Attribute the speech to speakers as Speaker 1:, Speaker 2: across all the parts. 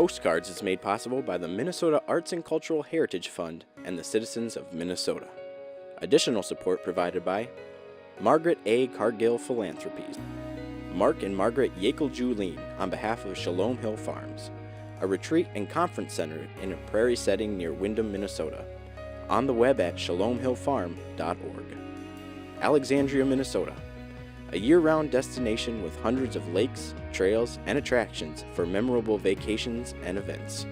Speaker 1: Postcards is made possible by the Minnesota Arts and Cultural Heritage Fund and the citizens of Minnesota. Additional support provided by Margaret A. Cargill Philanthropies, Mark and Margaret Yakel-Julien on behalf of Shalom Hill Farms, a retreat and conference center in a prairie setting near Windham, Minnesota, on the web at shalomhillfarm.org. Alexandria, Minnesota, a year-round destination with hundreds of lakes, trails, and attractions for memorable vacations and events.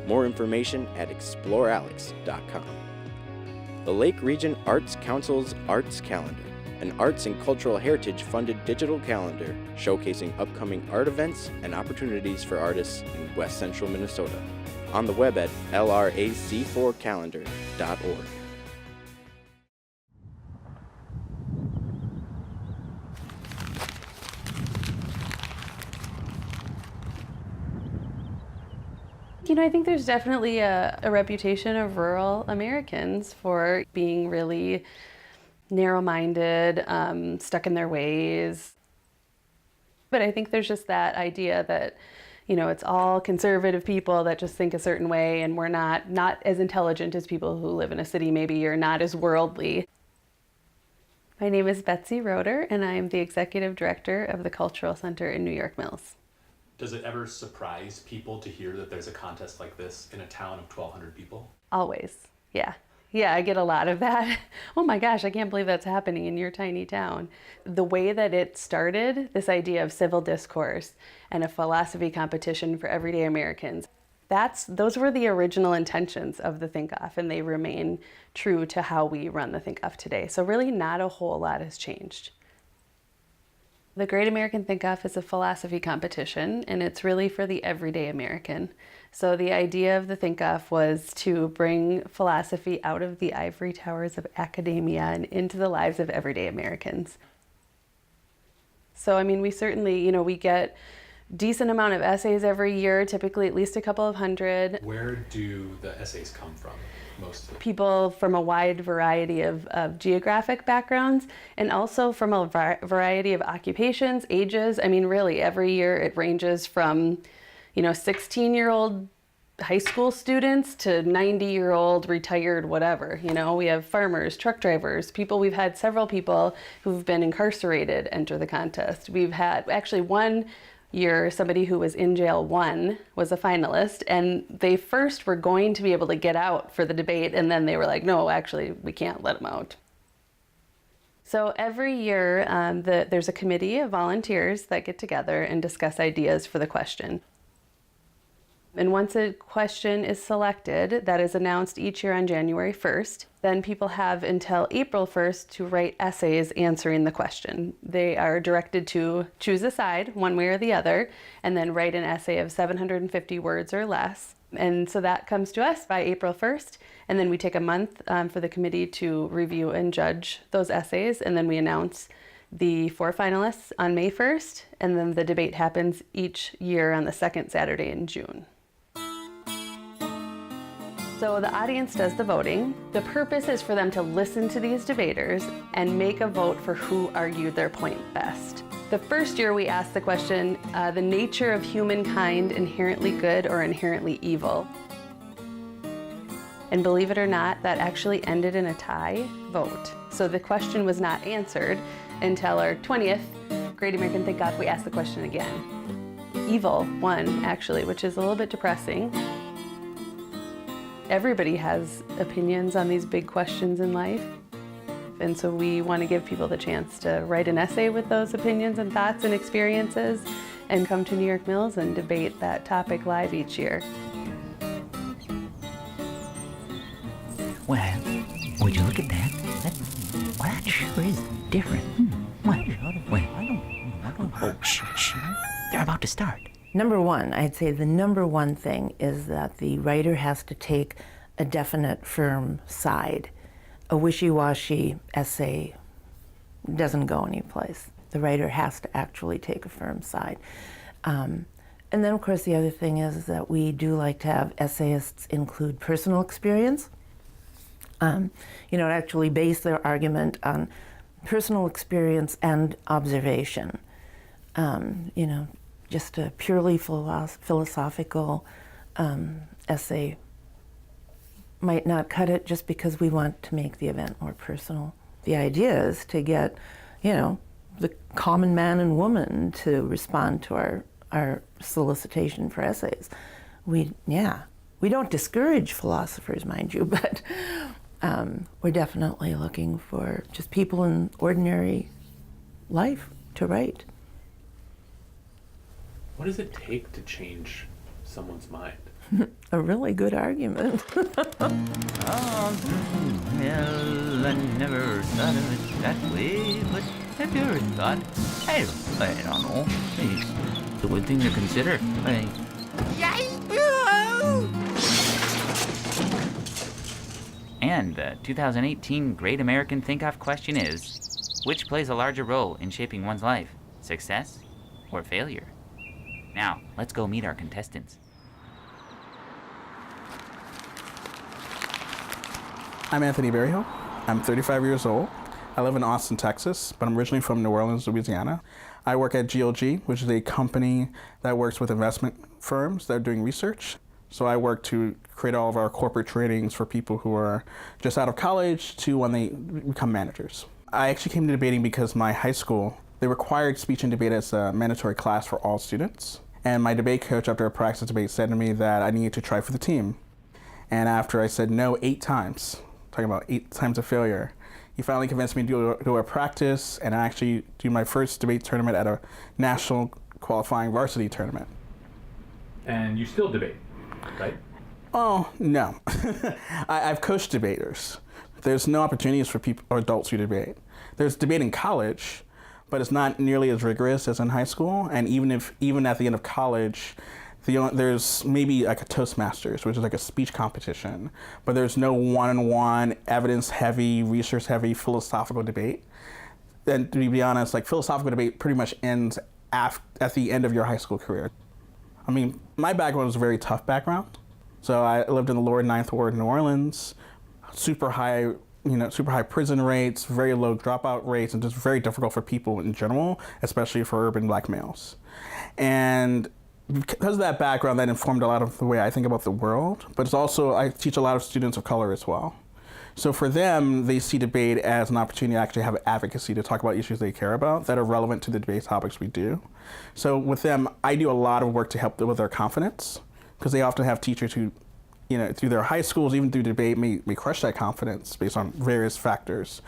Speaker 1: More information at explorealex.com. The Lake Region Arts Council's Arts Calendar, an arts and cultural heritage funded digital calendar showcasing upcoming art events and opportunities for artists in West Central Minnesota, on the web at lrac4calendar.org.
Speaker 2: I think there's definitely a reputation of rural Americans for being really narrow-minded, stuck in their ways. But I think there's just that idea that, it's all conservative people that just think a certain way, and we're not as intelligent as people who live in a city maybe, or not as worldly. My name is Betsy Roeder, and I am the Executive Director of the Cultural Center in New York Mills.
Speaker 3: Does it ever surprise people to hear that there's a contest like this in a town of 1,200 people?
Speaker 2: Always, yeah. Yeah, I get a lot of that. Oh my gosh, I can't believe that's happening in your tiny town. The way that it started, this idea of civil discourse and a philosophy competition for everyday Americans, those were the original intentions of the Think Off, and they remain true to how we run the Think Off today. So really not a whole lot has changed. The Great American Think Off is a philosophy competition, and it's really for the everyday American. So the idea of the Think Off was to bring philosophy out of the ivory towers of academia and into the lives of everyday Americans. So, we certainly, we get decent amount of essays every year, typically at least a couple of hundred.
Speaker 3: Where do the essays come from? Mostly
Speaker 2: people from a wide variety of geographic backgrounds, and also from a variety of occupations, ages. Really every year it ranges from 16-year-old high school students to 90-year-old retired whatever. We have farmers, truck drivers, we've had several people who've been incarcerated enter the contest. We've had actually one year, somebody who was in jail was a finalist, and they first were going to be able to get out for the debate, and then they were like, no, actually, we can't let them out. So every year, there's a committee of volunteers that get together and discuss ideas for the question. And once a question is selected, that is announced each year on January 1st, then people have until April 1st to write essays answering the question. They are directed to choose a side, one way or the other, and then write an essay of 750 words or less. And so that comes to us by April 1st, and then we take a month for the committee to review and judge those essays, and then we announce the 4 finalists on May 1st, and then the debate happens each year on the second Saturday in June. So the audience does the voting. The purpose is for them to listen to these debaters and make a vote for who argued their point best. The first year we asked the question, the nature of humankind inherently good or inherently evil? And believe it or not, that actually ended in a tie vote. So the question was not answered until our 20th Great American Think Off, we asked the question again. Evil won, actually, which is a little bit depressing. Everybody has opinions on these big questions in life. And so we want to give people the chance to write an essay with those opinions and thoughts and experiences and come to New York Mills and debate that topic live each year.
Speaker 4: Well, would you look at that? That sure is different. Well, shh. They're about to start.
Speaker 5: Number one, I'd say the number one thing is that the writer has to take a definite, firm side. A wishy-washy essay doesn't go anyplace. The writer has to actually take a firm side. And then, of course, the other thing is that we do like to have essayists include personal experience. Actually base their argument on personal experience and observation. Just a purely philosophical essay might not cut it just because we want to make the event more personal. The idea is to get, the common man and woman to respond to our solicitation for essays. We don't discourage philosophers, mind you, but we're definitely looking for just people in ordinary life to write.
Speaker 3: What does it take to change someone's mind?
Speaker 5: A really good argument.
Speaker 4: Oh, well, I never thought of it that way, but have you ever thought? I don't know. It's a good thing to consider. And the 2018 Great American Think-Off question is, which plays a larger role in shaping one's life, success or failure? Now, let's go meet our contestants.
Speaker 6: I'm Anthony Berryhill. I'm 35 years old. I live in Austin, Texas, but I'm originally from New Orleans, Louisiana. I work at GLG, which is a company that works with investment firms that are doing research. So I work to create all of our corporate trainings for people who are just out of college to when they become managers. I actually came to debating because my high school, they required speech and debate as a mandatory class for all students. And my debate coach, after a practice debate, said to me that I needed to try for the team. And after I said no 8 times, talking about 8 times of failure, he finally convinced me to do a practice and actually do my first debate tournament at a national qualifying varsity tournament.
Speaker 3: And you still debate, right?
Speaker 6: Oh, no. I've coached debaters. There's no opportunities for people or adults who debate. There's debate in college, but it's not nearly as rigorous as in high school. And even at the end of college, there's maybe like a Toastmasters, which is like a speech competition, but there's no one-on-one, evidence-heavy, research-heavy philosophical debate. And to be honest, like philosophical debate pretty much ends at the end of your high school career. I mean, my background was a very tough background. So I lived in the lower 9th Ward in New Orleans, super high prison rates, very low dropout rates, and just very difficult for people in general, especially for urban Black males. And because of that background, that informed a lot of the way I think about the world, but it's also, I teach a lot of students of color as well. So for them, they see debate as an opportunity to actually have advocacy to talk about issues they care about that are relevant to the debate topics we do. So with them, I do a lot of work to help them with their confidence, because they often have teachers who, through their high schools, even through debate, may crush that confidence based on various factors.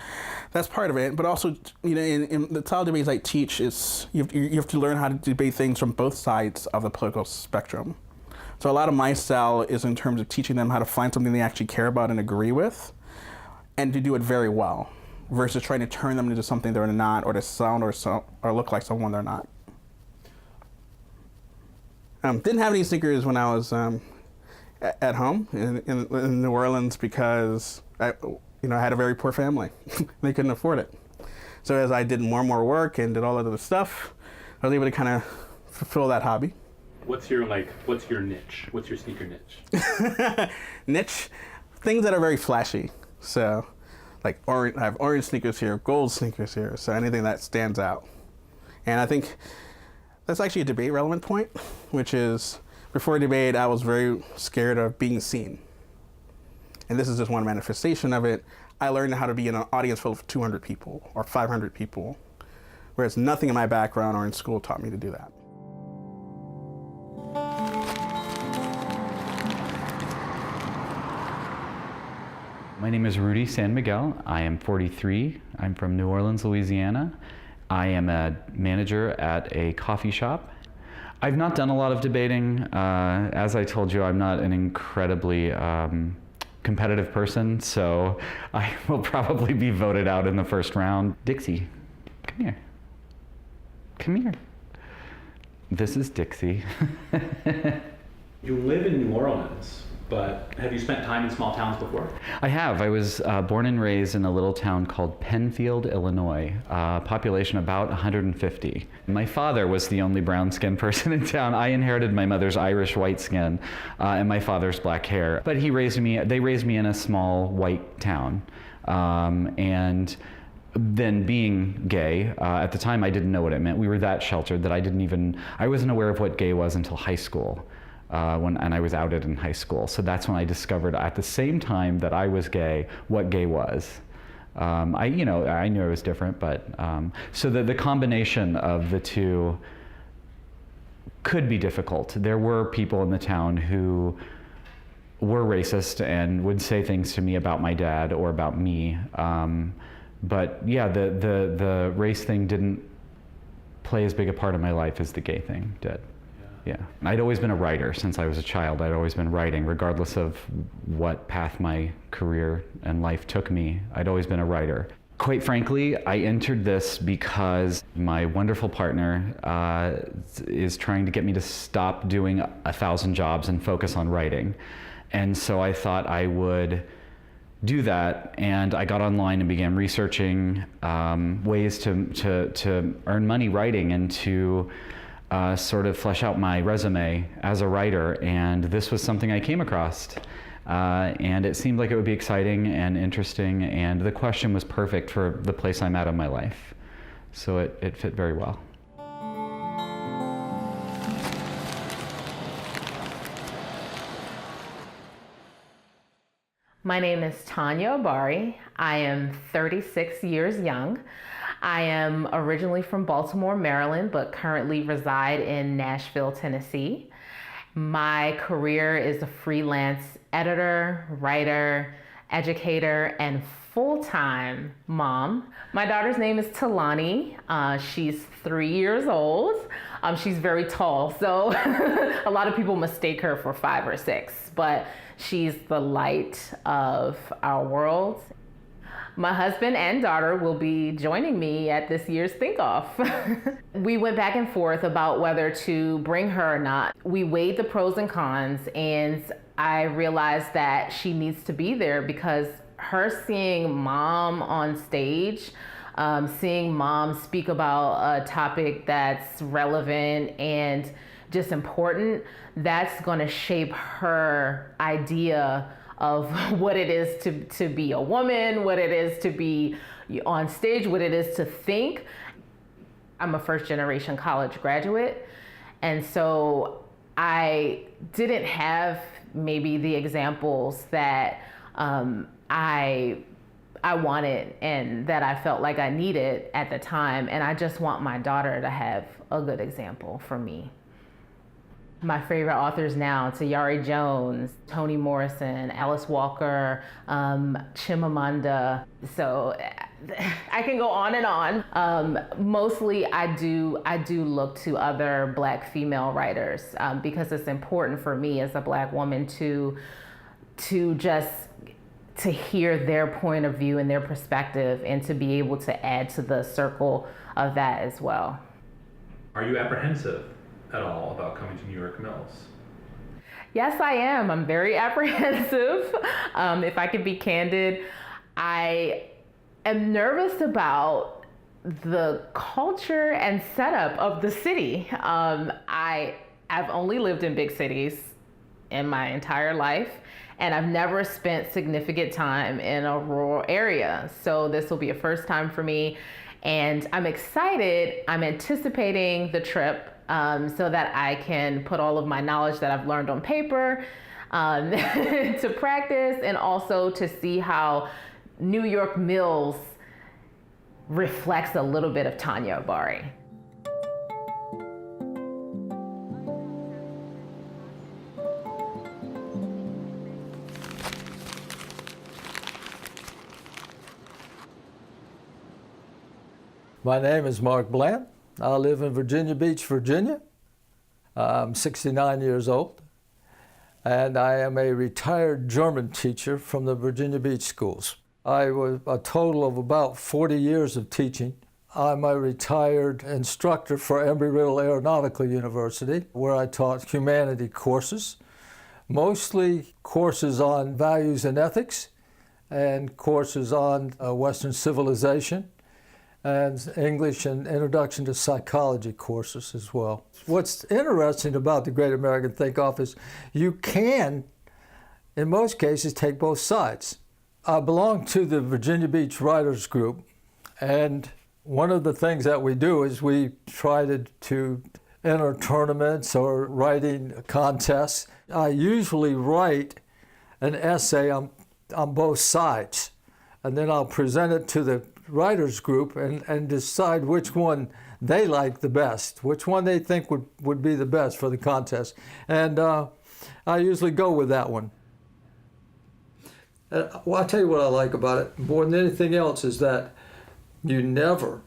Speaker 6: That's part of it, but also, in the style of debates I teach, is you have to learn how to debate things from both sides of the political spectrum. So a lot of my style is in terms of teaching them how to find something they actually care about and agree with, and to do it very well, versus trying to turn them into something they're not, or to sound or look like someone they're not. Didn't have any sneakers when I was at home in New Orleans because I had a very poor family. They couldn't afford it. So as I did more and more work and did all that other stuff, I was able to kind of fulfill that hobby.
Speaker 3: What's your niche? What's your sneaker niche?
Speaker 6: Niche? Things that are very flashy. So like I have orange sneakers here, gold sneakers here, so anything that stands out. And I think that's actually a debate relevant point, which is before debate, I was very scared of being seen. And this is just one manifestation of it. I learned how to be in an audience full of 200 people or 500 people, whereas nothing in my background or in school taught me to do that.
Speaker 7: My name is Rudy San Miguel. I am 43. I'm from New Orleans, Louisiana. I am a manager at a coffee shop. I've not done a lot of debating. As I told you, I'm not an incredibly competitive person, so I will probably be voted out in the first round. Dixie, come here. Come here. This is Dixie.
Speaker 3: You live in New Orleans, but have you spent time in small towns before?
Speaker 7: I have. I was born and raised in a little town called Penfield, Illinois, population about 150. My father was the only brown-skinned person in town. I inherited my mother's Irish white skin and my father's black hair. But they raised me in a small white town. And then being gay, at the time I didn't know what it meant. We were that sheltered that I wasn't aware of what gay was until high school. and I was outed in high school. So that's when I discovered at the same time that I was gay, what gay was. I knew I was different, but so the combination of the two could be difficult. There were people in the town who were racist and would say things to me about my dad or about me. But yeah, the race thing didn't play as big a part of my life as the gay thing did. Yeah. I'd always been a writer since I was a child. I'd always been writing, regardless of what path my career and life took me. I'd always been a writer. Quite frankly, I entered this because my wonderful partner is trying to get me to stop doing 1,000 jobs and focus on writing. And so I thought I would do that, and I got online and began researching ways to earn money writing and to sort of flesh out my resume as a writer, and this was something I came across. And it seemed like it would be exciting and interesting, and the question was perfect for the place I'm at in my life. So it fit very well.
Speaker 8: My name is Tanya Obari. I am 36 years young. I am originally from Baltimore, Maryland, but currently reside in Nashville, Tennessee. My career is a freelance editor, writer, educator, and full-time mom. My daughter's name is Talani. She's 3 years old. She's very tall, so a lot of people mistake her for 5 or 6, but she's the light of our world. My husband and daughter will be joining me at this year's Think Off. We went back and forth about whether to bring her or not. We weighed the pros and cons, and I realized that she needs to be there because her seeing mom on stage, seeing mom speak about a topic that's relevant and just important, that's going to shape her idea of what it is to be a woman, what it is to be on stage, what it is to think. I'm a first generation college graduate, and so I didn't have maybe the examples that I wanted and that I felt like I needed at the time, and I just want my daughter to have a good example for me. My favorite authors now, Tayari Jones, Toni Morrison, Alice Walker, Chimamanda. So I can go on and on. Mostly I do look to other Black female writers because it's important for me as a Black woman to hear their point of view and their perspective and to be able to add to the circle of that as well.
Speaker 3: Are you apprehensive at all about coming to New York Mills?
Speaker 8: Yes, I am. I'm very apprehensive. If I could be candid, I am nervous about the culture and setup of the city. I've only lived in big cities in my entire life, and I've never spent significant time in a rural area. So this will be a first time for me, and I'm excited. I'm anticipating the trip so that I can put all of my knowledge that I've learned on paper to practice, and also to see how New York Mills reflects a little bit of Tanya Obari.
Speaker 9: My name is Mark Bland. I live in Virginia Beach, Virginia. I'm 69 years old, and I am a retired German teacher from the Virginia Beach schools. I was a total of about 40 years of teaching. I'm a retired instructor for Embry-Riddle Aeronautical University, where I taught humanity courses, mostly courses on values and ethics, and courses on Western civilization, and English and Introduction to Psychology courses as well. What's interesting about the Great American Think Off is you can, in most cases, take both sides. I belong to the Virginia Beach Writers Group, and one of the things that we do is we try to enter tournaments or writing contests. I usually write an essay on both sides, and then I'll present it to the writers group and decide which one they like the best, which one they think would be the best for the contest. And I usually go with that one. Well, I'll tell you what I like about it more than anything else is that you never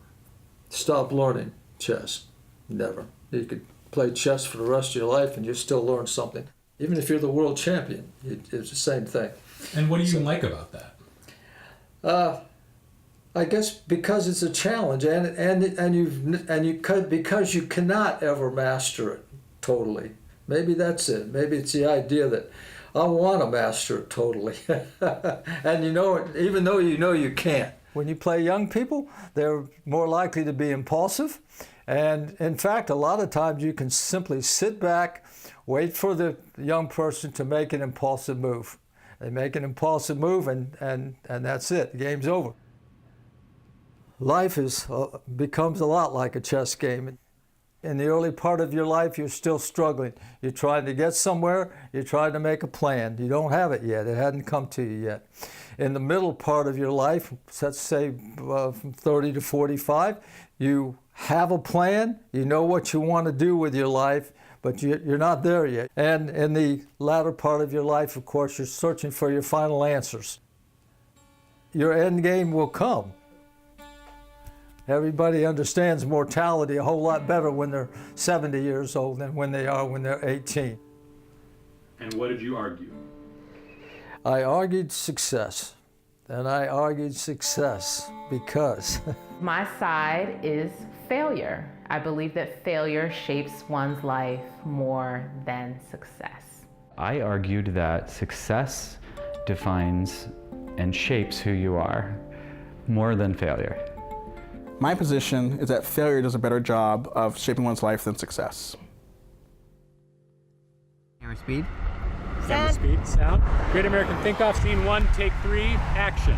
Speaker 9: stop learning chess. Never. You could play chess for the rest of your life and you still learn something. Even if you're the world champion, it's the same thing.
Speaker 3: And what do you like about that?
Speaker 9: I guess because it's a challenge, because you cannot ever master it totally. Maybe that's it. Maybe it's the idea that I want to master it totally, and you know it, even though you know you can't. When you play young people, they're more likely to be impulsive, and in fact, a lot of times you can simply sit back, wait for the young person to make an impulsive move. They make an impulsive move, and that's it. The game's over. Life becomes a lot like a chess game. In the early part of your life, you're still struggling. You're trying to get somewhere. You're trying to make a plan. You don't have it yet. It hadn't come to you yet. In the middle part of your life, let's say from 30 to 45, you have a plan. You know what you want to do with your life, but you're not there yet. And in the latter part of your life, of course, you're searching for your final answers. Your end game will come. Everybody understands mortality a whole lot better when they're 70 years old than when they are when they're 18.
Speaker 3: And what did you argue?
Speaker 9: I argued success. And I argued success because
Speaker 8: My side is failure. I believe that failure shapes one's life more than success.
Speaker 7: I argued that success defines and shapes who you are more than failure.
Speaker 6: My position is that failure does a better job of shaping one's life than success.
Speaker 10: Camera speed.
Speaker 11: Camera speed, sound. Great American Think-Off, scene 1, take 3, action.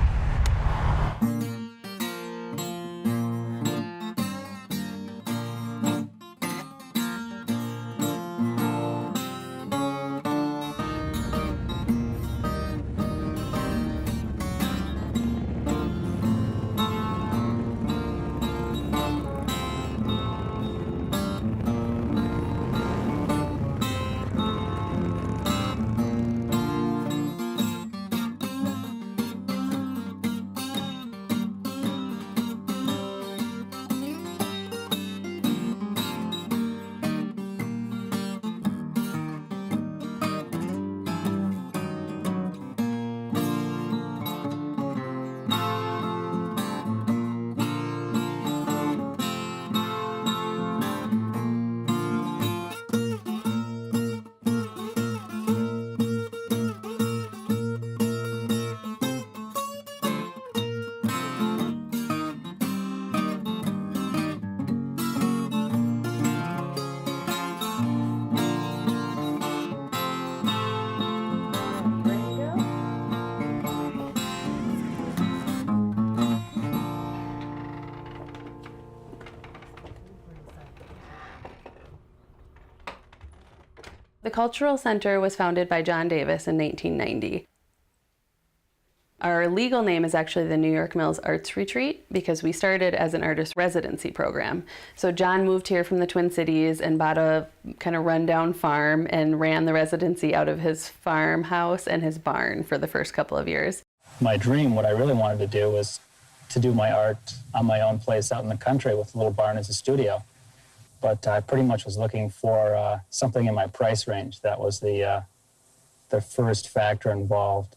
Speaker 2: The Cultural Center was founded by John Davis in 1990. Our legal name is actually the New York Mills Arts Retreat because we started as an artist residency program. So John moved here from the Twin Cities and bought a kind of rundown farm and ran the residency out of his farmhouse and his barn for the first couple of years.
Speaker 12: My dream, what I really wanted to do was to do my art on my own place out in the country with a little barn as a studio. But I pretty much was looking for something in my price range. That was the first factor involved.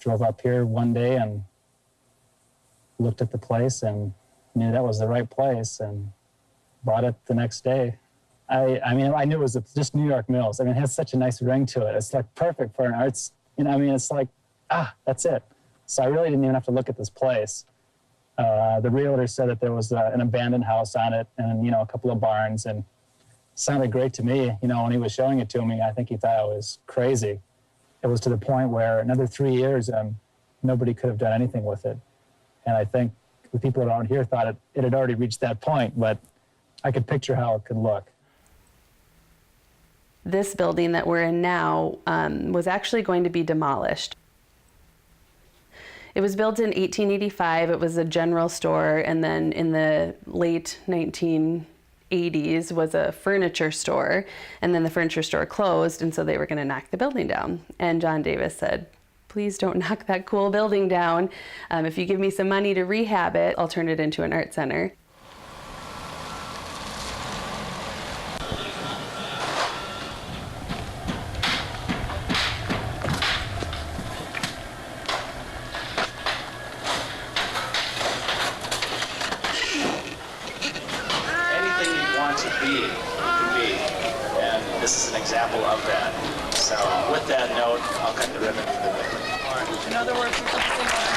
Speaker 12: Drove up here one day and looked at the place and knew that was the right place and bought it the next day. I mean, I knew it was just New York Mills. I mean, it has such a nice ring to it. It's like perfect for an arts, you know, I mean, it's like, that's it. So I really didn't even have to look at this place. The realtor said that there was an abandoned house on it and, you know, a couple of barns, and it sounded great to me. You know, when he was showing it to me, I think he thought I was crazy. It was to the point where another 3 years, nobody could have done anything with it. And I think the people around here thought it had already reached that point, but I could picture how it could look.
Speaker 2: this building that we're in now was actually going to be demolished. It was built in 1885. It was a general store, and then in the late 1980s was a furniture store, and then the furniture store closed, and so they were going to knock the building down. And John Davis said, please don't knock that cool building down. If you give me some money to rehab it, I'll turn it into an art center.
Speaker 10: Anything you want to be, you can be. And this is an example of that. So with that note, I'll cut the ribbon for the building.
Speaker 13: In other words, we're focusing on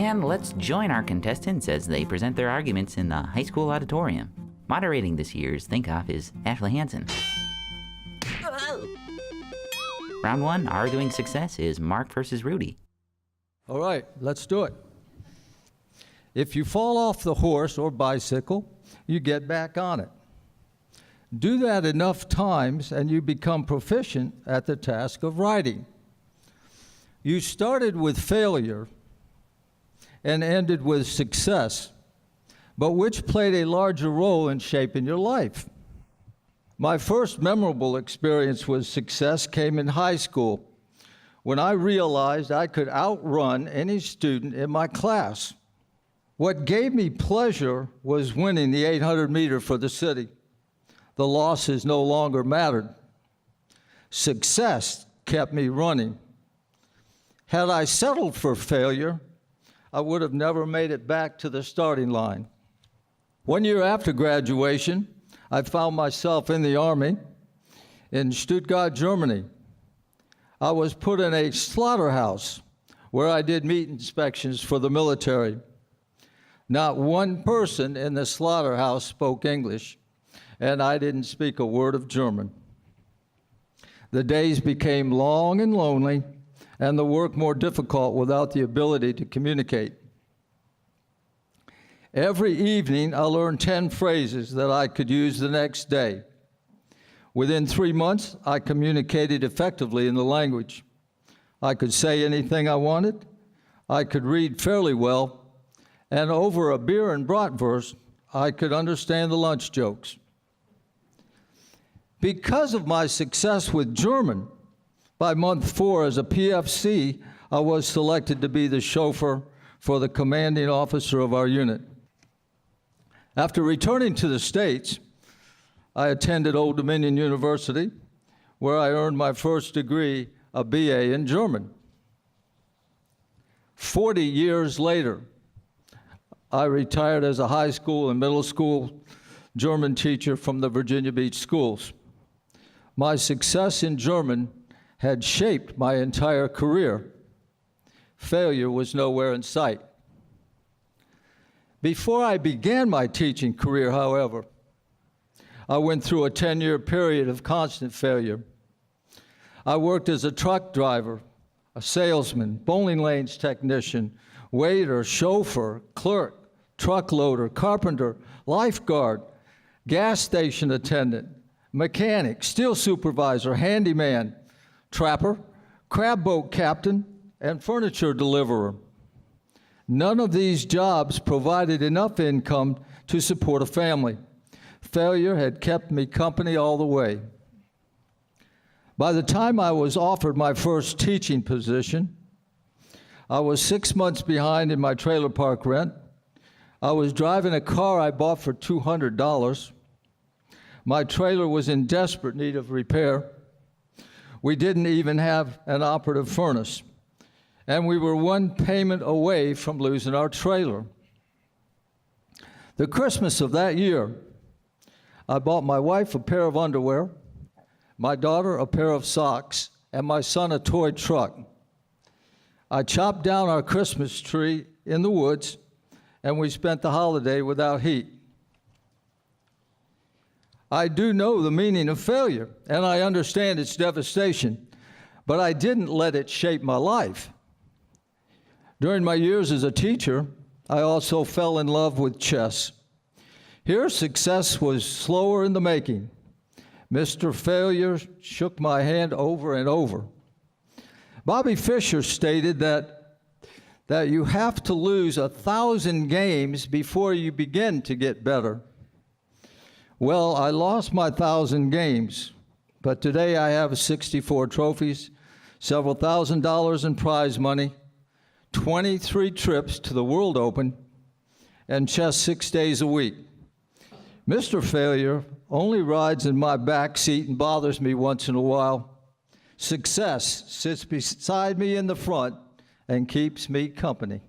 Speaker 4: And let's join our contestants as they present their arguments in the high school auditorium. Moderating this year's Think Off is Ashley Hansen. Round 1, arguing success, is Mark versus Rudy.
Speaker 9: All right, let's do it. If you fall off the horse or bicycle, you get back on it. Do that enough times and you become proficient at the task of riding. You started with failure and ended with success, but which played a larger role in shaping your life? My first memorable experience with success came in high school, when I realized I could outrun any student in my class. What gave me pleasure was winning the 800 meter for the city. The losses no longer mattered. Success kept me running. Had I settled for failure, I would have never made it back to the starting line. 1 year after graduation, I found myself in the Army in Stuttgart, Germany. I was put in a slaughterhouse where I did meat inspections for the military. Not one person in the slaughterhouse spoke English, and I didn't speak a word of German. The days became long and lonely, and the work more difficult without the ability to communicate. Every evening, I learned 10 phrases that I could use the next day. Within 3 months, I communicated effectively in the language. I could say anything I wanted, I could read fairly well, and over a beer and bratwurst, I could understand the lunch jokes. Because of my success with German, by month 4 as a PFC, I was selected to be the chauffeur for the commanding officer of our unit. After returning to the States, I attended Old Dominion University, where I earned my first degree, a BA in German. 40 years later, I retired as a high school and middle school German teacher from the Virginia Beach schools. My success in German had shaped my entire career. Failure was nowhere in sight. Before I began my teaching career, however, I went through a 10-year period of constant failure. I worked as a truck driver, a salesman, bowling lanes technician, waiter, chauffeur, clerk, truck loader, carpenter, lifeguard, gas station attendant, mechanic, steel supervisor, handyman, trapper, crab boat captain, and furniture deliverer. None of these jobs provided enough income to support a family. Failure had kept me company all the way. By the time I was offered my first teaching position, I was 6 months behind in my trailer park rent. I was driving a car I bought for $200. My trailer was in desperate need of repair. We didn't even have an operative furnace, and we were one payment away from losing our trailer. The Christmas of that year, I bought my wife a pair of underwear, my daughter a pair of socks, and my son a toy truck. I chopped down our Christmas tree in the woods, and we spent the holiday without heat. I do know the meaning of failure, and I understand its devastation, but I didn't let it shape my life. During my years as a teacher, I also fell in love with chess. Here, success was slower in the making. Mr. Failure shook my hand over and over. Bobby Fischer stated that you have to lose 1,000 games before you begin to get better. Well, I lost my 1,000 games, but today I have 64 trophies, several $1,000s in prize money, 23 trips to the World Open, and chess 6 days a week. Mr. Failure only rides in my back seat and bothers me once in a while. Success sits beside me in the front and keeps me company.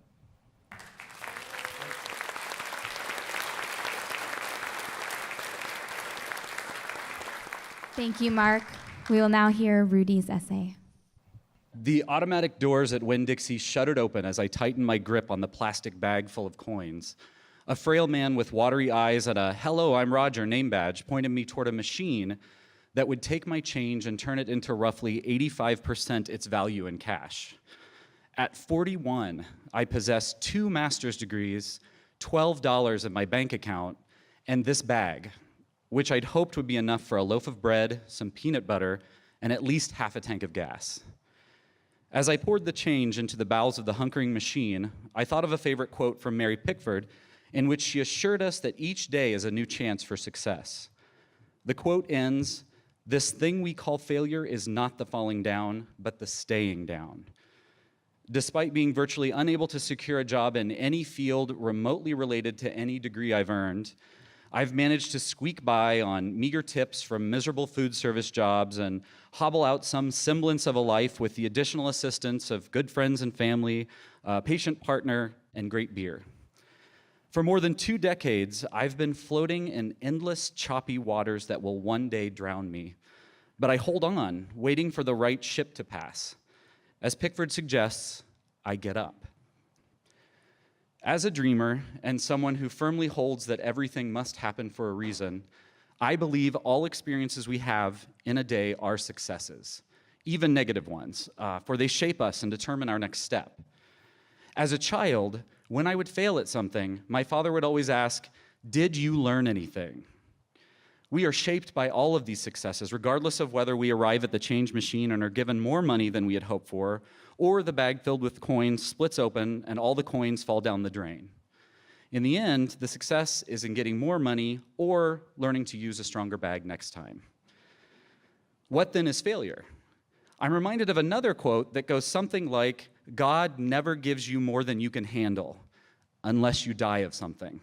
Speaker 14: Thank you, Mark. We will now hear Rudy's essay.
Speaker 15: The automatic doors at Winn-Dixie shuddered open as I tightened my grip on the plastic bag full of coins. A frail man with watery eyes and a "Hello, I'm Roger" name badge pointed me toward a machine that would take my change and turn it into roughly 85% its value in cash. At 41, I possessed 2 master's degrees, $12 in my bank account, and this bag, which I'd hoped would be enough for a loaf of bread, some peanut butter, and at least half a tank of gas. As I poured the change into the bowels of the hunkering machine, I thought of a favorite quote from Mary Pickford, in which she assured us that each day is a new chance for success. The quote ends, "This thing we call failure is not the falling down, but the staying down." Despite being virtually unable to secure a job in any field remotely related to any degree I've earned, I've managed to squeak by on meager tips from miserable food service jobs and hobble out some semblance of a life with the additional assistance of good friends and family, a patient partner, and great beer. For more than 2 decades, I've been floating in endless, choppy waters that will one day drown me. But I hold on, waiting for the right ship to pass. As Pickford suggests, I get up. As a dreamer and someone who firmly holds that everything must happen for a reason, I believe all experiences we have in a day are successes, even negative ones, for they shape us and determine our next step. As a child, when I would fail at something, my father would always ask, "Did you learn anything?" We are shaped by all of these successes, regardless of whether we arrive at the change machine and are given more money than we had hoped for, or the bag filled with coins splits open and all the coins fall down the drain. In the end, the success is in getting more money or learning to use a stronger bag next time. What then is failure? I'm reminded of another quote that goes something like, "God never gives you more than you can handle unless you die of something."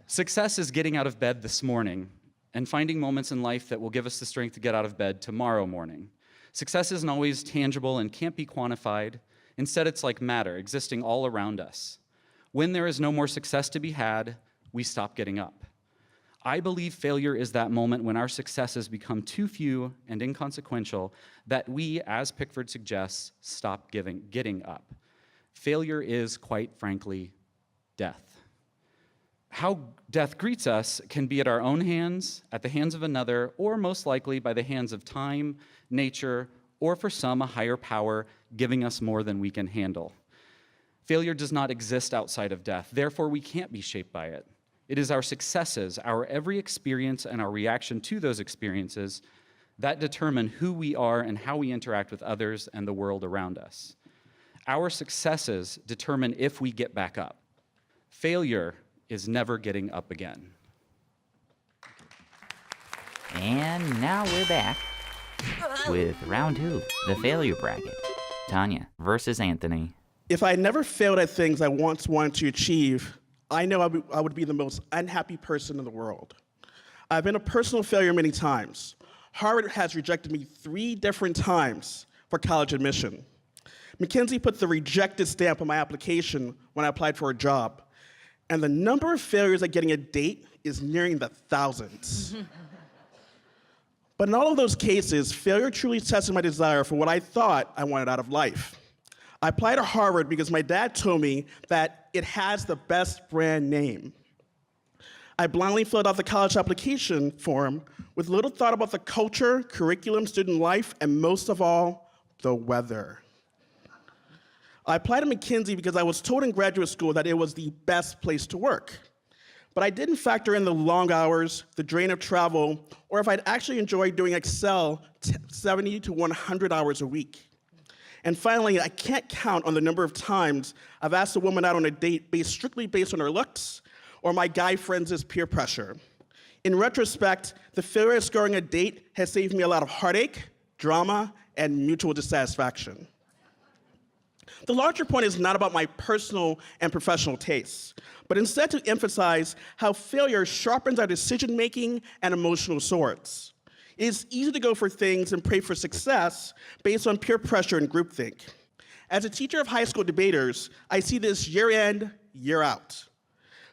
Speaker 15: Success is getting out of bed this morning and finding moments in life that will give us the strength to get out of bed tomorrow morning. Success isn't always tangible and can't be quantified. Instead, it's like matter existing all around us. When there is no more success to be had, we stop getting up. I believe failure is that moment when our successes become too few and inconsequential that we, as Pickford suggests, stop getting up. Failure is, quite frankly, death. How death greets us can be at our own hands, at the hands of another, or most likely by the hands of time, nature, or for some, a higher power giving us more than we can handle. Failure does not exist outside of death, therefore we can't be shaped by it. It is our successes, our every experience, and our reaction to those experiences that determine who we are and how we interact with others and the world around us. Our successes determine if we get back up. Failure is never getting up again.
Speaker 4: And now we're back with round 2, the failure bracket. Tanya versus Anthony.
Speaker 16: If I never failed at things I once wanted to achieve, I know I would be the most unhappy person in the world. I've been a personal failure many times. Harvard has rejected me 3 different times for college admission. McKinsey put the rejected stamp on my application when I applied for a job, and the number of failures at getting a date is nearing the thousands. But in all of those cases, failure truly tested my desire for what I thought I wanted out of life. I applied to Harvard because my dad told me that it has the best brand name. I blindly filled out the college application form with little thought about the culture, curriculum, student life, and most of all, the weather. I applied to McKinsey because I was told in graduate school that it was the best place to work. But I didn't factor in the long hours, the drain of travel, or if I'd actually enjoyed doing Excel 70 to 100 hours a week. And finally, I can't count on the number of times I've asked a woman out on a date strictly based on her looks or my guy friends' peer pressure. In retrospect, the failure of scoring a date has saved me a lot of heartache, drama, and mutual dissatisfaction. The larger point is not about my personal and professional tastes, but instead to emphasize how failure sharpens our decision-making and emotional swords. It is easy to go for things and pray for success based on peer pressure and groupthink. As a teacher of high school debaters, I see this year in, year out.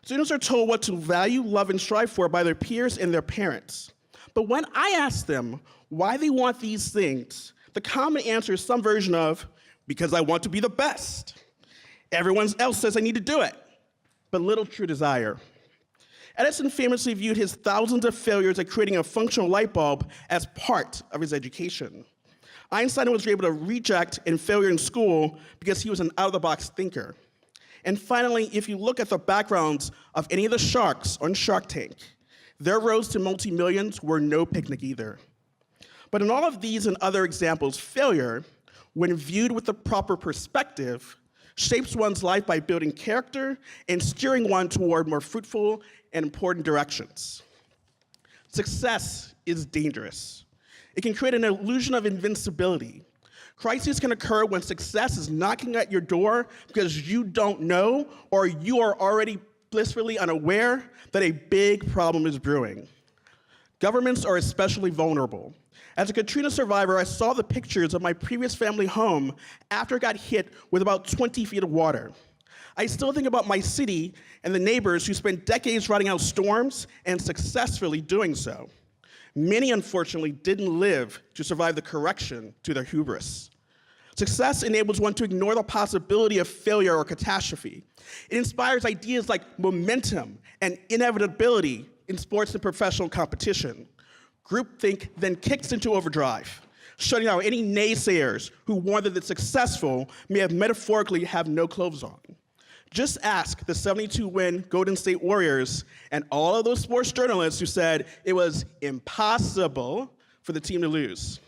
Speaker 16: Students are told what to value, love, and strive for by their peers and their parents. But when I ask them why they want these things, the common answer is some version of, because I want to be the best. Everyone else says I need to do it, but little true desire. Edison famously viewed his thousands of failures at creating a functional light bulb as part of his education. Einstein was able to reject and failure in school because he was an out-of-the-box thinker. And finally, if you look at the backgrounds of any of the sharks on Shark Tank, their roads to multi-millions were no picnic either. But in all of these and other examples, failure, when viewed with the proper perspective, shapes one's life by building character and steering one toward more fruitful and important directions. Success is dangerous. It can create an illusion of invincibility. Crises can occur when success is knocking at your door because you don't know or you are already blissfully unaware that a big problem is brewing. Governments are especially vulnerable. As a Katrina survivor, I saw the pictures of my previous family home after it got hit with about 20 feet of water. I still think about my city and the neighbors who spent decades riding out storms and successfully doing so. Many, unfortunately, didn't live to survive the correction to their hubris. Success enables one to ignore the possibility of failure or catastrophe. It inspires ideas like momentum and inevitability in sports and professional competition. Groupthink then kicks into overdrive, shutting out any naysayers who warn that the successful may have metaphorically have no clothes on. Just ask the 72-win Golden State Warriors and all of those sports journalists who said it was impossible for the team to lose.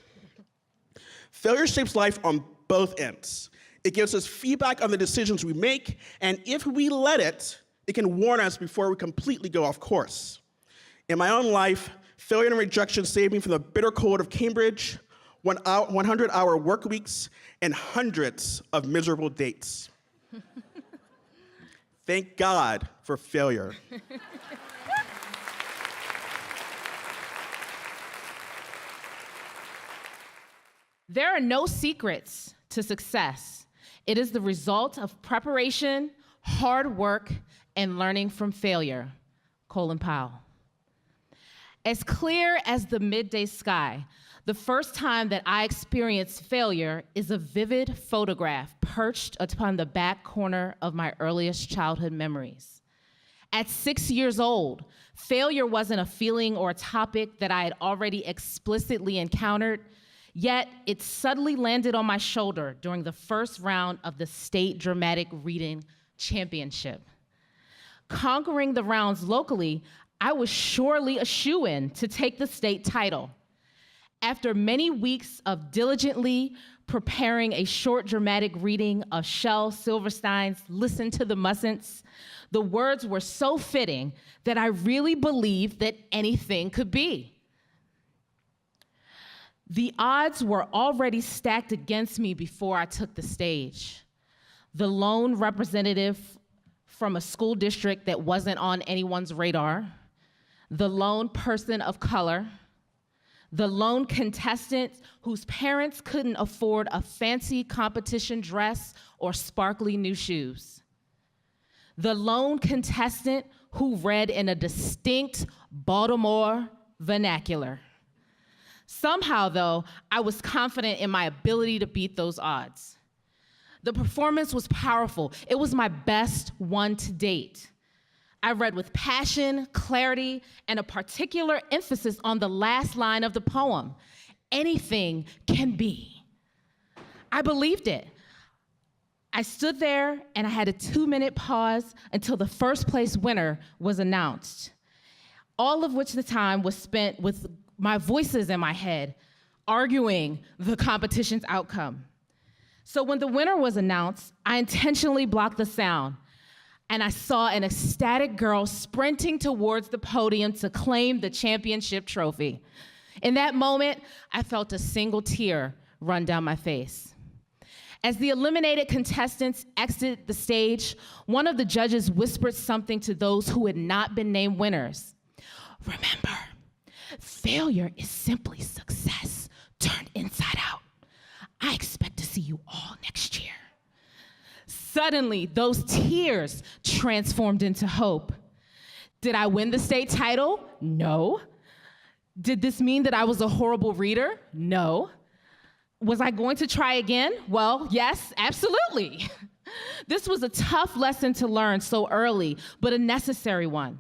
Speaker 16: Failure shapes life on both ends. It gives us feedback on the decisions we make, and if we let it, it can warn us before we completely go off course. In my own life, failure and rejection saved me from the bitter cold of Cambridge, 100-hour work weeks, and hundreds of miserable dates. Thank God for failure.
Speaker 8: There are no secrets to success. It is the result of preparation, hard work, and learning from failure. Colin Powell. As clear as the midday sky, the first time that I experienced failure is a vivid photograph perched upon the back corner of my earliest childhood memories. At 6 years old, failure wasn't a feeling or a topic that I had already explicitly encountered, yet it suddenly landed on my shoulder during the first round of the State Dramatic Reading Championship. Conquering the rounds locally, I was surely a shoo-in to take the state title. After many weeks of diligently preparing a short dramatic reading of Shel Silverstein's Listen to the Mustn'ts, the words were so fitting that I really believed that anything could be. The odds were already stacked against me before I took the stage. The lone representative from a school district that wasn't on anyone's radar, the lone person of color, the lone contestant whose parents couldn't afford a fancy competition dress or sparkly new shoes, the lone contestant who read in a distinct Baltimore vernacular. Somehow, though, I was confident in my ability to beat those odds. The performance was powerful. It was my best one to date. I read with passion, clarity, and a particular emphasis on the last line of the poem, anything can be. I believed it. I stood there and I had a 2-minute pause until the first place winner was announced, all of which the time was spent with my voices in my head, arguing the competition's outcome. So when the winner was announced, I intentionally blocked the sound, and I saw an ecstatic girl sprinting towards the podium to claim the championship trophy. In that moment, I felt a single tear run down my face. As the eliminated contestants exited the stage, one of the judges whispered something to those who had not been named winners. Remember, failure is simply success turned inside out. I expect to see you all next year. Suddenly, those tears transformed into hope. Did I win the state title? No. Did this mean that I was a horrible reader? No. Was I going to try again? Well, yes, absolutely. This was a tough lesson to learn so early, but a necessary one.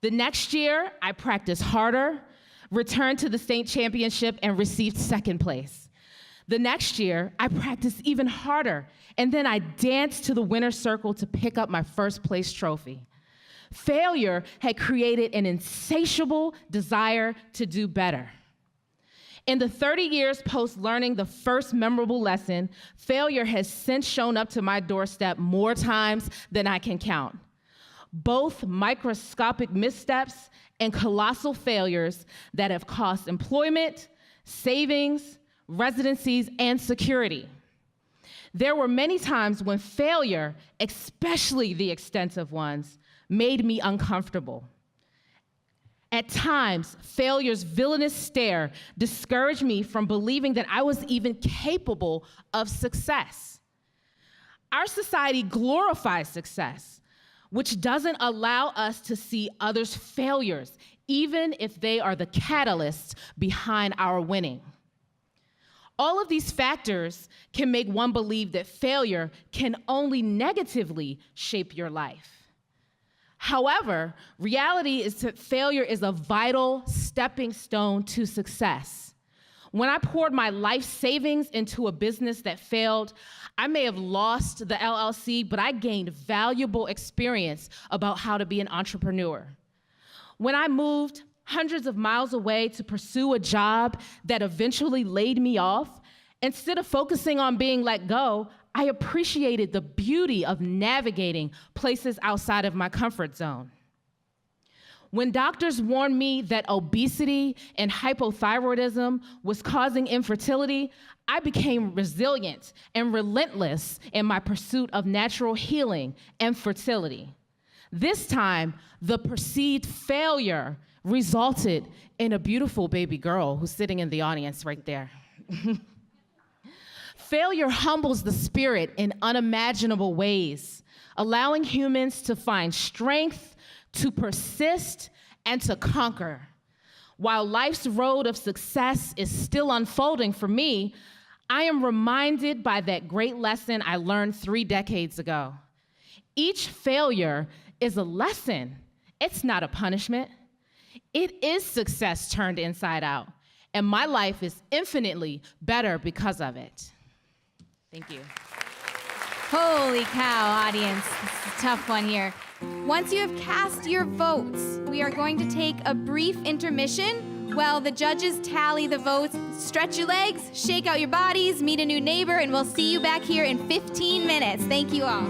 Speaker 8: The next year, I practiced harder, returned to the state championship, and received second place. The next year, I practiced even harder, and then I danced to the winner's circle to pick up my first place trophy. Failure had created an insatiable desire to do better. In the 30 years post learning the first memorable lesson, failure has since shown up to my doorstep more times than I can count. Both microscopic missteps and colossal failures that have cost employment, savings, residencies, and security. There were many times when failure, especially the extensive ones, made me uncomfortable. At times, failure's villainous stare discouraged me from believing that I was even capable of success. Our society glorifies success, which doesn't allow us to see others' failures, even if they are the catalysts behind our winning. All of these factors can make one believe that failure can only negatively shape your life. However, reality is that failure is a vital stepping stone to success. When I poured my life savings into a business that failed, I may have lost the LLC, but I gained valuable experience about how to be an entrepreneur. When I moved hundreds of miles away to pursue a job that eventually laid me off, instead of focusing on being let go, I appreciated the beauty of navigating places outside of my comfort zone. When doctors warned me that obesity and hypothyroidism was causing infertility, I became resilient and relentless in my pursuit of natural healing and fertility. This time, the perceived failure resulted in a beautiful baby girl who's sitting in the audience right there. Failure humbles the spirit in unimaginable ways, allowing humans to find strength, to persist, and to conquer. While life's road of success is still unfolding for me, I am reminded by that great lesson I learned 3 decades ago. Each failure is a lesson. It's not a punishment. It is success turned inside out, and my life is infinitely better because of it. Thank you.
Speaker 14: Holy cow, audience. This is a tough one here. Once you have cast your votes, we are going to take a brief intermission while the judges tally the votes. Stretch your legs, shake out your bodies, meet a new neighbor, and we'll see you back here in 15 minutes. Thank you all.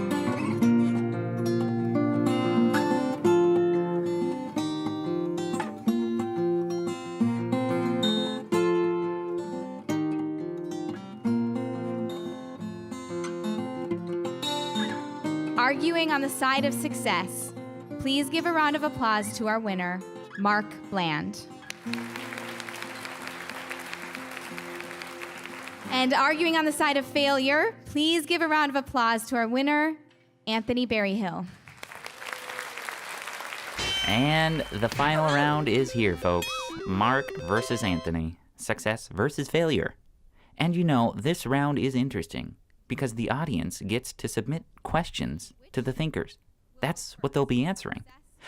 Speaker 14: Arguing on the side of success, please give a round of applause to our winner, Mark Bland. And arguing on the side of failure, please give a round of applause to our winner, Anthony Berryhill.
Speaker 4: And the final round is here, folks. Mark versus Anthony. Success versus failure. And you know, this round is interesting because the audience gets to submit questions to the thinkers. That's what they'll be answering.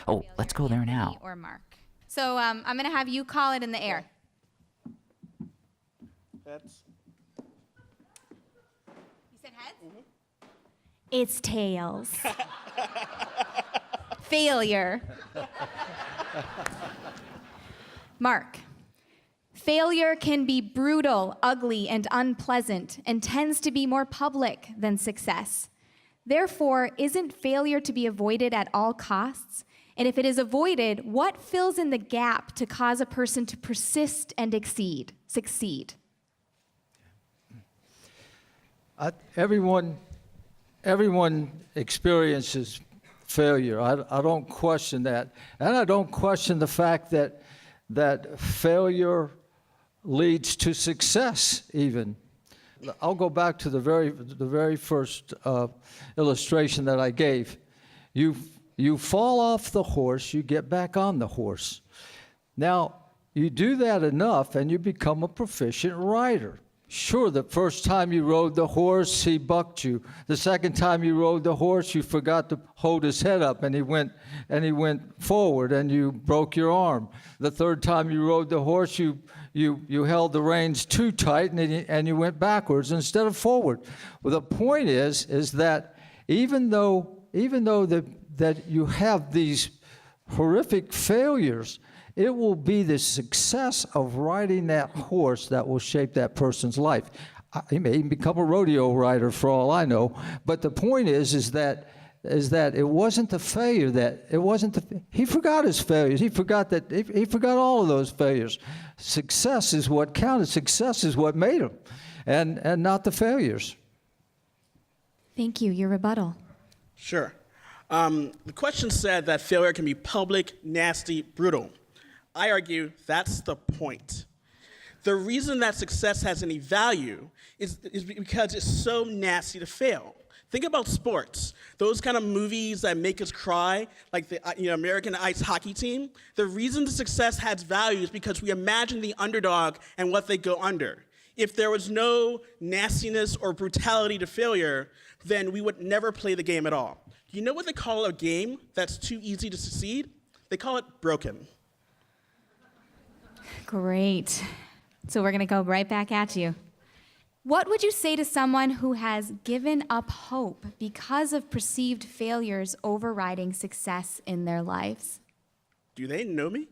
Speaker 4: Oh, let's go there now.
Speaker 14: Or Mark. So I'm going to have you call it in the air.
Speaker 16: Heads.
Speaker 14: You said heads? It's tails. Failure. Mark. Failure can be brutal, ugly, and unpleasant, and tends to be more public than success. Therefore, isn't failure to be avoided at all costs? And if it is avoided, what fills in the gap to cause a person to persist and succeed?
Speaker 9: Everyone experiences failure. I don't question that. And I don't question the fact that failure leads to success even. I'll go back to the very first illustration that I gave. You fall off the horse, you get back on the horse. Now, you do that enough and you become a proficient rider. Sure, the first time you rode the horse, he bucked you. The second time you rode the horse, you forgot to hold his head up and he went forward and you broke your arm. The third time you rode the horse, you held the reins too tight and you went backwards instead of forward. Well, the point is that even though that you have these horrific failures, it will be the success of riding that horse that will shape that person's life. He may even become a rodeo rider for all I know. But the point is that it wasn't the failure he forgot his failures. He forgot all of those failures. Success is what counted. Success is what made him, and not the failures.
Speaker 14: Thank you. Your rebuttal.
Speaker 16: Sure. The question said that failure can be public, nasty, brutal. I argue that's the point. The reason that success has any value is because it's so nasty to fail. Think about sports. Those kind of movies that make us cry, like the American Ice Hockey Team. The reason the success has value is because we imagine the underdog and what they go under. If there was no nastiness or brutality to failure, then we would never play the game at all. Do you know what they call a game that's too easy to succeed? They call it broken.
Speaker 14: Great. So we're going to go right back at you. What would you say to someone who has given up hope because of perceived failures overriding success in their lives?
Speaker 16: Do they know me?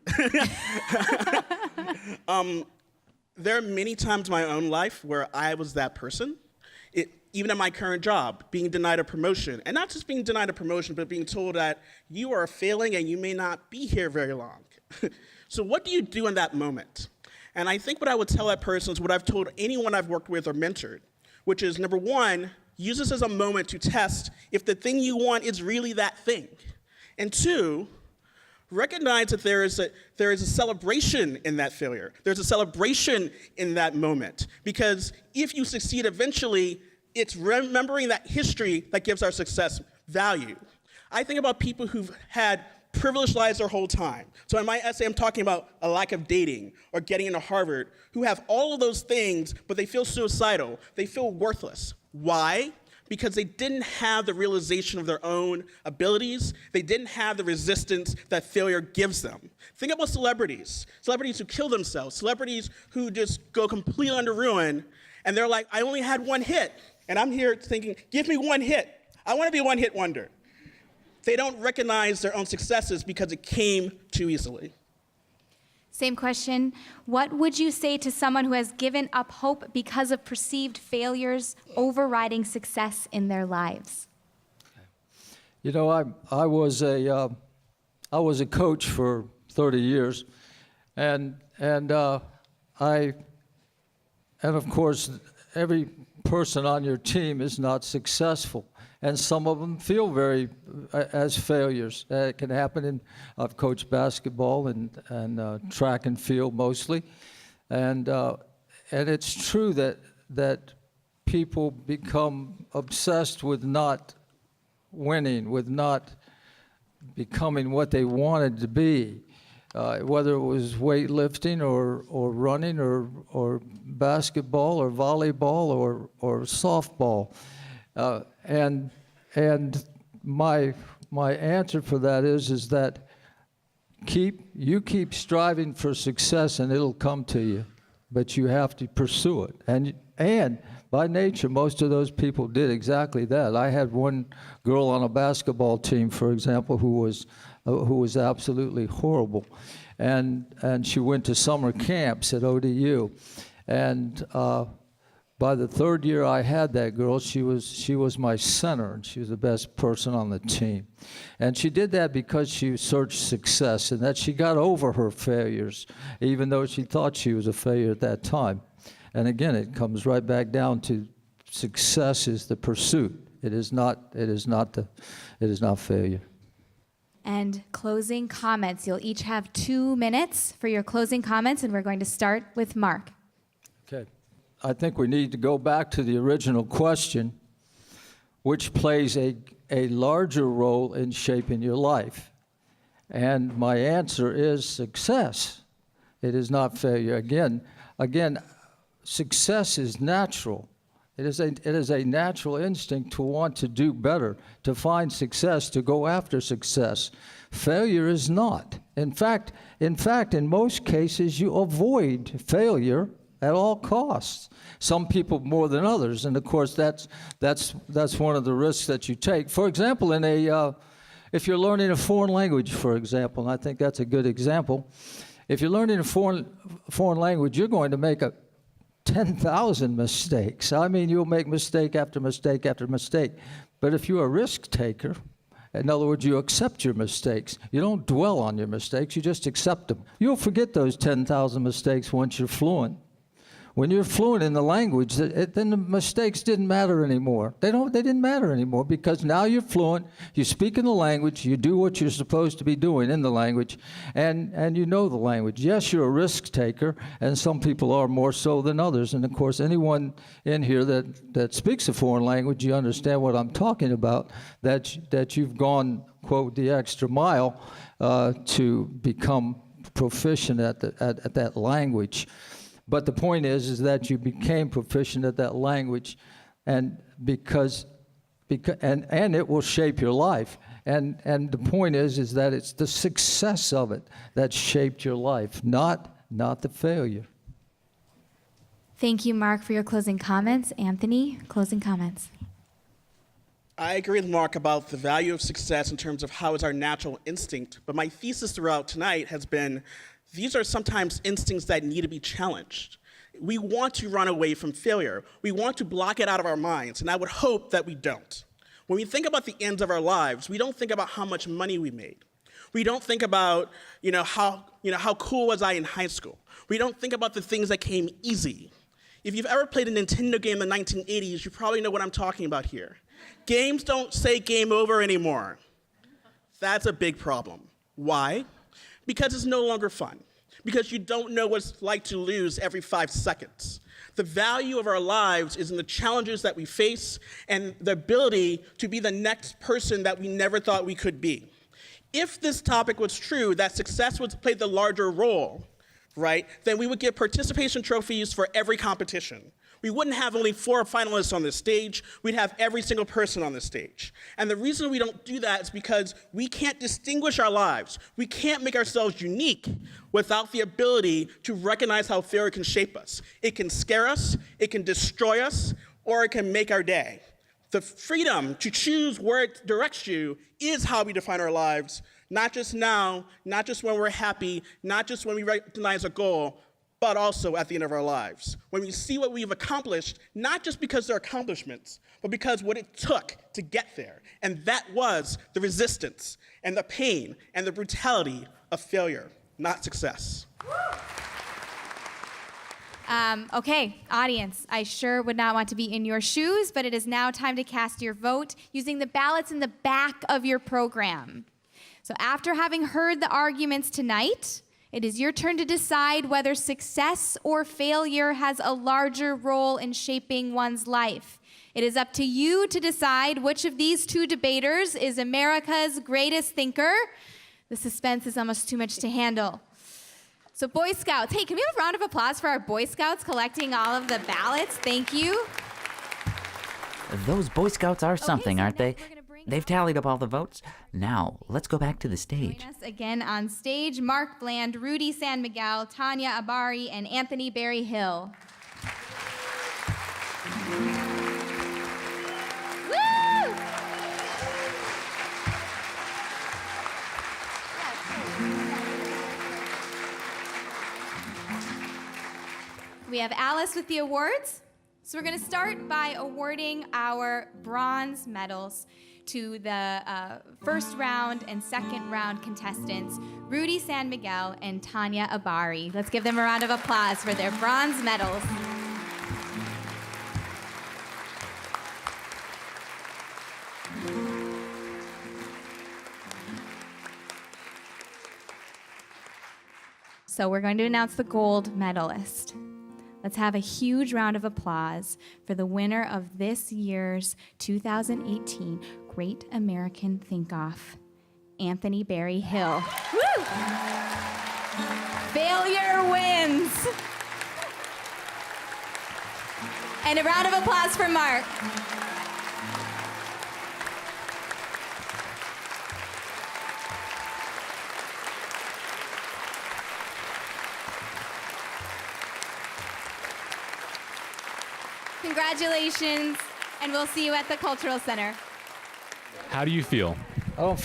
Speaker 16: There are many times in my own life where I was that person. Even at my current job, being denied a promotion. And not just being denied a promotion, but being told that you are failing and you may not be here very long. So what do you do in that moment? And I think what I would tell that person is what I've told anyone I've worked with or mentored, which is, number one, use this as a moment to test if the thing you want is really that thing. And two, recognize that there is a celebration in that failure. There's a celebration in that moment. Because if you succeed eventually, it's remembering that history that gives our success value. I think about people who've had privileged lives their whole time. So in my essay, I'm talking about a lack of dating or getting into Harvard, who have all of those things, but they feel suicidal. They feel worthless. Why? Because they didn't have the realization of their own abilities. They didn't have the resistance that failure gives them. Think about celebrities who kill themselves, celebrities who just go completely under ruin, and they're like, I only had one hit. And I'm here thinking, give me one hit. I want to be a one-hit wonder. They don't recognize their own successes because it came too easily.
Speaker 14: Same question. What would you say to someone who has given up hope because of perceived failures overriding success in their lives?
Speaker 9: You know, I was a coach for 30 years, and of course, every person on your team is not successful, and some of them feel very as failures. It can happen in. I've coached basketball and track and field mostly, and it's true that people become obsessed with not winning, with not becoming what they wanted to be. Whether it was weightlifting or running or basketball or volleyball or softball, and my answer for that is that you keep striving for success and it'll come to you, but you have to pursue it. And by nature, most of those people did exactly that. I had one girl on a basketball team, for example, who was absolutely horrible, and she went to summer camps at ODU, and by the third year I had that girl, she was my center, and she was the best person on the team, and she did that because she searched success, and that she got over her failures, even though she thought she was a failure at that time. And again, it comes right back down to success is the pursuit. It is not failure.
Speaker 14: And closing comments. You'll each have 2 minutes for your closing comments, and we're going to start with Mark.
Speaker 9: Okay. I think we need to go back to the original question, which plays a larger role in shaping your life. And my answer is success. It is not failure. Again, success is natural. It is a natural instinct to want to do better, to find success, to go after success. Failure is not. In fact, in most cases, you avoid failure at all costs. Some people more than others, and of course, that's one of the risks that you take. For example, if you're learning a foreign language, for example, and I think that's a good example. If you're learning a foreign language, you're going to make 10,000 mistakes. I mean, you'll make mistake after mistake after mistake. But if you're a risk taker, in other words, you accept your mistakes. You don't dwell on your mistakes, you just accept them. You'll forget those 10,000 mistakes once you're fluent. When you're fluent in the language, then the mistakes didn't matter anymore. They didn't matter anymore because now you're fluent, you speak in the language, you do what you're supposed to be doing in the language, and you know the language. Yes, you're a risk taker, and some people are more so than others. And of course, anyone in here that speaks a foreign language, you understand what I'm talking about, that you've gone, quote, the extra mile to become proficient at that language. But the point is that you became proficient at that language, and because it will shape your life. And the point is that it's the success of it that shaped your life, not the failure.
Speaker 14: Thank you, Mark, for your closing comments. Anthony, closing comments.
Speaker 16: I agree with Mark about the value of success in terms of how it's our natural instinct. But my thesis throughout tonight has been these are sometimes instincts that need to be challenged. We want to run away from failure. We want to block it out of our minds, and I would hope that we don't. When we think about the ends of our lives, we don't think about how much money we made. We don't think about, how cool was I in high school. We don't think about the things that came easy. If you've ever played a Nintendo game in the 1980s, you probably know what I'm talking about here. Games don't say game over anymore. That's a big problem. Why? Because it's no longer fun. Because you don't know what it's like to lose every 5 seconds. The value of our lives is in the challenges that we face and the ability to be the next person that we never thought we could be. If this topic was true, that success would play the larger role, right, then we would get participation trophies for every competition. We wouldn't have only 4 finalists on this stage, we'd have every single person on this stage. And the reason we don't do that is because we can't distinguish our lives. We can't make ourselves unique without the ability to recognize how failure can shape us. It can scare us, it can destroy us, or it can make our day. The freedom to choose where it directs you is how we define our lives, not just now, not just when we're happy, not just when we recognize a goal, but also at the end of our lives. When we see what we've accomplished, not just because they're accomplishments, but because what it took to get there. And that was the resistance and the pain and the brutality of failure, not success.
Speaker 14: Okay, audience, I sure would not want to be in your shoes, but it is now time to cast your vote using the ballots in the back of your program. So after having heard the arguments tonight, it is your turn to decide whether success or failure has a larger role in shaping one's life. It is up to you to decide which of these two debaters is America's greatest thinker. The suspense is almost too much to handle. So Boy Scouts, hey, can we have a round of applause for our Boy Scouts collecting all of the ballots? Thank you.
Speaker 4: Those Boy Scouts are something, aren't they? They've tallied up all the votes. Now, let's go back to the stage.
Speaker 14: Join us again on stage, Mark Bland, Rudy San Miguel, Tanya Abari, and Anthony Barry Hill. Woo! We have Alice with the awards. So we're going to start by awarding our bronze medals to the first round and second round contestants, Rudy San Miguel and Tanya Abari. Let's give them a round of applause for their bronze medals. So we're going to announce the gold medalist. Let's have a huge round of applause for the winner of this year's 2018 Great American Think-Off, Anthony Barry Hill. Woo! Failure wins. And a round of applause for Mark. Congratulations, and we'll see you at the Cultural Center.
Speaker 11: How do you feel?
Speaker 9: Oh,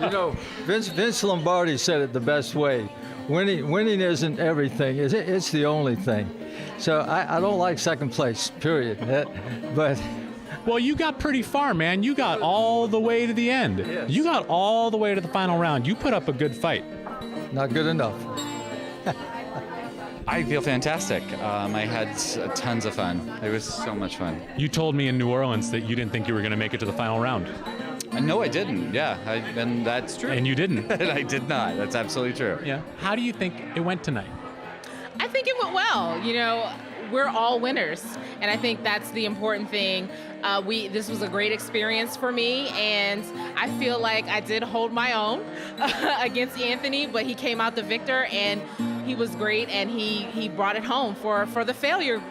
Speaker 9: you know, Vince Lombardi said it the best way. Winning isn't everything. It's the only thing. So I don't like second place, period. But
Speaker 11: well, you got pretty far, man. You got all the way to the end.
Speaker 9: Yes.
Speaker 11: You got all the way to the final round. You put up a good fight.
Speaker 9: Not good enough.
Speaker 15: I feel fantastic. I had tons of fun. It was so much fun.
Speaker 11: You told me in New Orleans that you didn't think you were going to make it to the final round.
Speaker 15: No, I didn't. Yeah, and that's true.
Speaker 11: And you didn't.
Speaker 15: And I did not. That's absolutely true.
Speaker 11: Yeah. How do you think it went tonight?
Speaker 17: I think it went well. You know, we're all winners, and I think that's the important thing. This was a great experience for me, and I feel like I did hold my own against Anthony, but he came out the victor, and he was great, and he brought it home for the failure.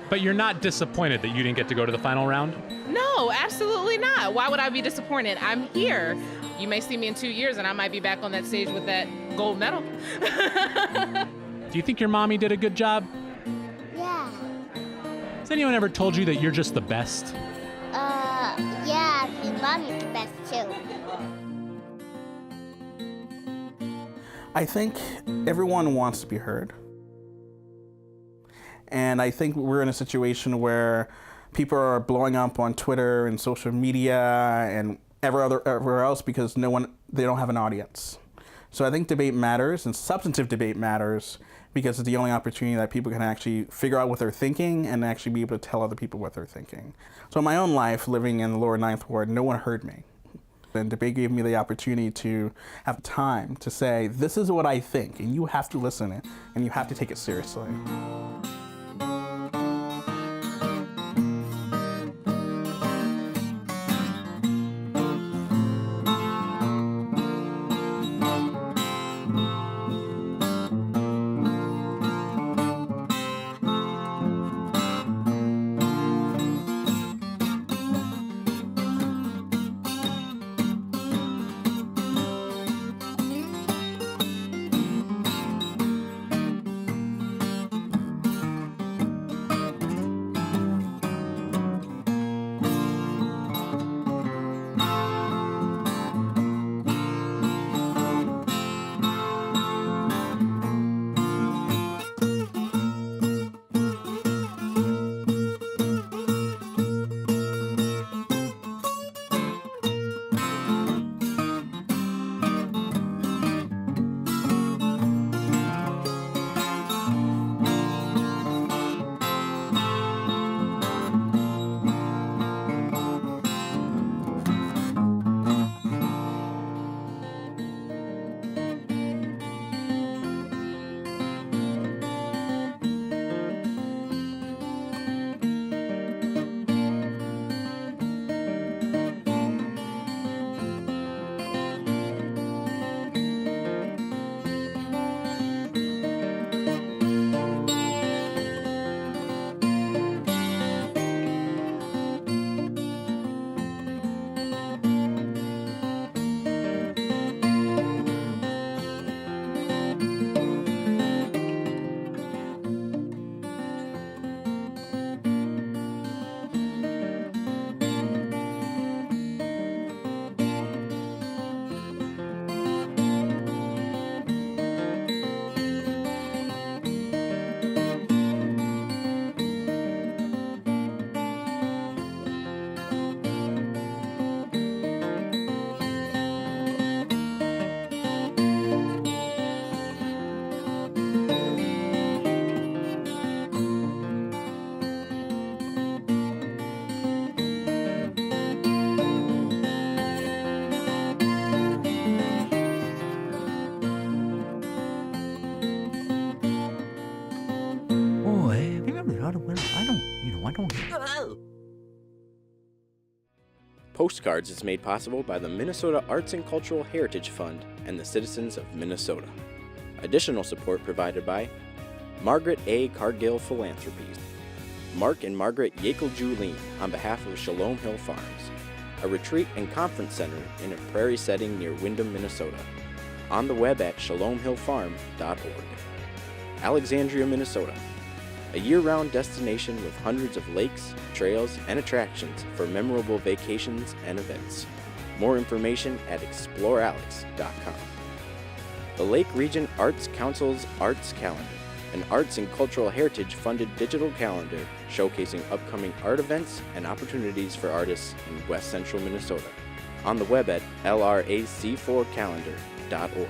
Speaker 11: But you're not disappointed that you didn't get to go to the final round?
Speaker 17: No, absolutely not. Why would I be disappointed? I'm here. You may see me in 2 years, and I might be back on that stage with that gold medal.
Speaker 11: Do you think your mommy did a good job?
Speaker 18: Yeah.
Speaker 11: Has anyone ever told you that you're just the best?
Speaker 18: Yeah, his mommy's the best too.
Speaker 6: I think everyone wants to be heard. And I think we're in a situation where people are blowing up on Twitter and social media and everywhere else because they don't have an audience. So I think debate matters, and substantive debate matters because it's the only opportunity that people can actually figure out what they're thinking and actually be able to tell other people what they're thinking. So in my own life, living in the lower Ninth Ward, no one heard me. And debate gave me the opportunity to have time to say, this is what I think, and you have to listen it, and you have to take it seriously.
Speaker 4: I don't.
Speaker 1: Postcards is made possible by the Minnesota Arts and Cultural Heritage Fund and the citizens of Minnesota. Additional support provided by Margaret A. Cargill Philanthropies, Mark and Margaret Yekel-Julien on behalf of Shalom Hill Farms, a retreat and conference center in a prairie setting near Windham, Minnesota. On the web at shalomhillfarm.org. Alexandria, Minnesota, a year-round destination with hundreds of lakes, trails, and attractions for memorable vacations and events. More information at explorealex.com. The Lake Region Arts Council's Arts Calendar, an arts and cultural heritage funded digital calendar showcasing upcoming art events and opportunities for artists in West Central Minnesota. On the web at lrac4calendar.org.